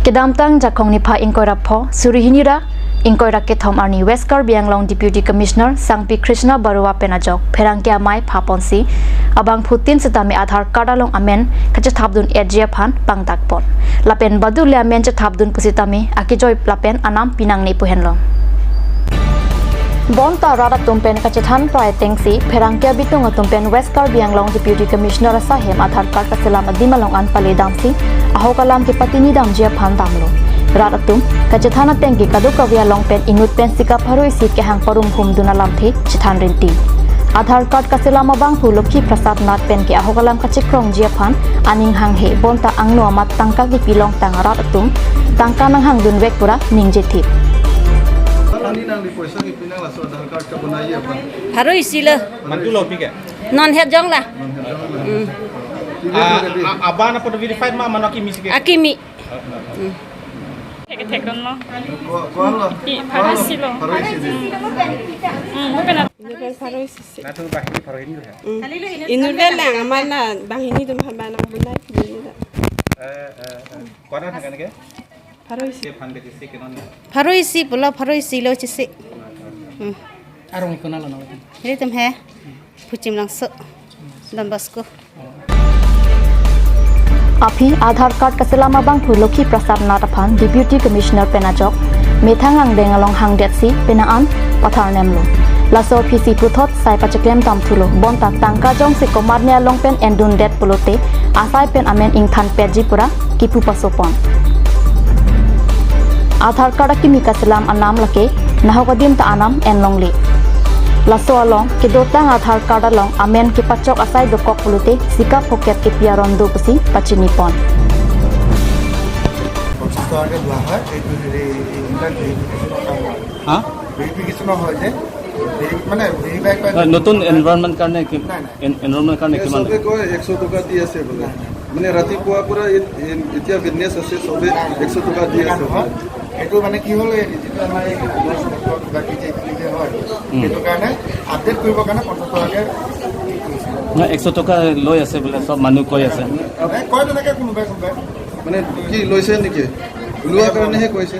Kedamtang jakong nipa ingkorapho Surihinira ingkorak kethom arni West Karbi Anglong Deputy Commissioner Sangpi Krishna Barua penajok Pherangkia mai phaponsi abang Putin setami Aadhaar card along amen kacha thabdun edjia phan pangtakpon lapen badu le amen cha thabdun pusitami akijoy lapen anam pinang ni puhenlom Bon tarara tumpen kacethan prai tengsi Pherangkia bitung tumpen West Karbi Anglong Deputy Commissioner sahem Aadhaar card kaselam adimalong an pale damsi ahokalam ki patini dam jia phan damlo Raratum kacethana tengki kadukavia long pen inut pen sika pharoi si ke hang parum hum duna lamthi chithan rinti Aadhaar card kaselam abang Lokhi Prasad Nath pen ki ahokalam kachikrong jia phan aning hang he bonta angno amat tangka ki pilong tang raratum tangka nang hang dun wek pura ningjethi Harus sila. Mantu lo pike. Non het jong lah. Abana pada verified ma manaki misike. Akimi. Tek don lo. Harus sila. Natu bahini paroni ya. Inur lang amana bahini dum habana bunai pidini. Kona thang ke? Paroisi. Paroisi pula paroisi lo cisi. Arong ikona lo na. Ini tem he. Pucim langsung. Dan basko. Api Aadhaar card kaselama bang Lokhi Prasad Nath phan Deputy Commissioner penajok methangang dengalong hang detsi penaan pathar nemlo laso PC puthot sai pachaklem tamthulo bonta tangka jong se komarnia long pen endun det pulote asai pen amen ingthan peji pura kipu pasopon Aadhaar card kimi kaselam anam lake nahokadim ta anam enlongli laso along kedotang Aadhaar card along amen ki pachok asai dokok pulute sika poket ki piaron do pusi pachinipon আগে দোয়া হয় এইটো হ্যাঁ verification হয় যে মানে verify কৰে নতুন এনভায়ৰনমেন্ট কাৰণে কি এনভায়ৰনমেন্ট কাৰণে কিমান সবে কয় 100 টকা দি আছে বোলে মানে ৰাতিপুৱা পৰা এতিয়া বিজনেছ আছে সবে 100 টকা দি আছে এইটো মানে কি হ'ল যিটো আমাৰ এই বাকি যে হয় সেইটো কাৰণে আপডেট কৰিবৰ কাৰণে 50 টকাকে 100 টকা লৈ আছে বোলে সব মানুহ কৈ আছে কয় তেনেকৈ কোনোবাই মানে কি লৈছে নেকি লোৱাৰ কাৰণেহে কৈছে